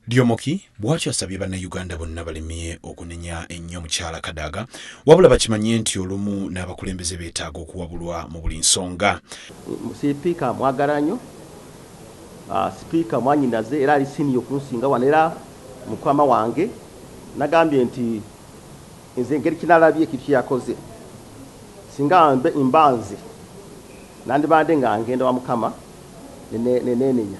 Lyomoki bw'atyo asabye bannayuganda bonna balemye okunenya ennyo mukyala Kadaga wabula bakimanye nti olumu n'abakulembeze beetaaga okuwabulwa mu buli nsonga. Sipiika mwagala nnyo, sipiika mwanyinaze era ali siniyo kunsinga wano era mukama wange nagambye nti nze engeri kinalabye ekintu kyeyakoze singa mbanze nandibadde nga ngenda wa mukama nenenya.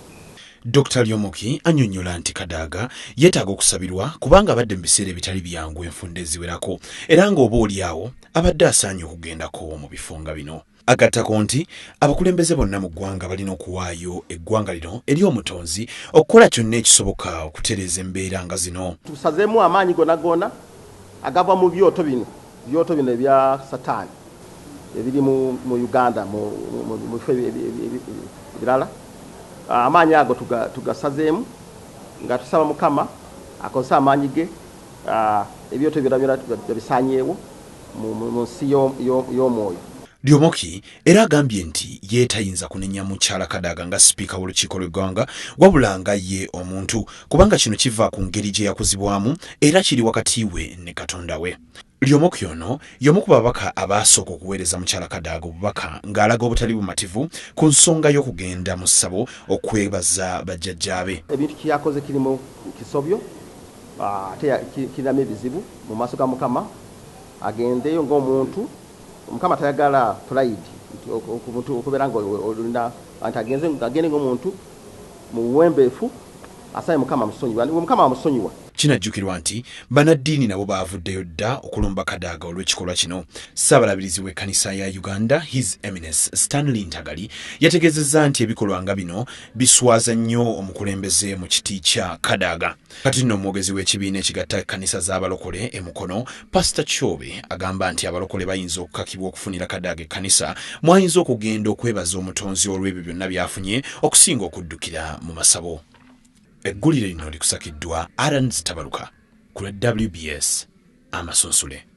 Dr. Lyomoki annyonnyola nti Kadaga yeetaaga okusabirwa kubanga abadde mu biseera ebitali byangu enfunda eziwerako era ng'oba oliawo abadde asaanye okugendako mu bifo nga bino. Agattako nti abakulembeze bonna mu ggwanga balina okuwaayo eggwanga lino eri omutonzi okukola kyonna ekisoboka okutereeza embeera nga zino. Tusazeemu amaanyi gonna agava mu byoto bino ebya Sataani ebiri mu Uganda mu bifo ebirala. Amaanyi ago tugasazeemu nga tusaba mukama akozesa amaanyi ge ebyoto byonna bisanyeewo mu nsi y'omwoyo. Lyomoki era agambye nti yeetayinza kunenya mukyala Kadaga nga sipiika w'olukiiko lw'eggwanga wabula nga ye omuntu kubanga kino kiva ku ngeri gye yakuzibwamu era kiri wakati we ne Katonda we. Lyomoki ono y'omu ku babaka abaasooka okuweereza mukyala Kadaga obubaka ng'alaga obutali bumativu ku nsonga y'okugenda mu ssabo okwebaza bajjajjaabe. Ebintu kyakoze kirimu kisobyo ate kirinamu ebizibu mu maaso ga mukama. Agendeyo ng'omuntu mukama tayagala pride okubeera nga olina anti agende ng'omuntu muwembeefu asaye mukama musonyiwa mukama amusonyiwa. Kinajjukirwa nti bannaddiini nabo baavuddeyo dda okulumba Kadaga olw'ekikolwa kino. Ssaabalabirizi w'ekkanisa ya Uganda His Eminence Stanley Ntagali yategeezezza nti ebikolwa nga bino biswaza nnyo omukulembeze mu kiti kya Kadaga. Kati nno omwogezi w'ekibiina ekigatta ekkanisa z'abalokole e Mukono Pastor Kyobe agamba nti abalokole bayinza okukakibwa okufunira Kadaga ekkanisa mwayinza okugenda okwebaza omutonzi olw'ebyo byonna byafunye okusinga okuddukira mu masabo. Eggulire lino likusakiddwa Aran Zitabaluka ku WBS Amasonsule.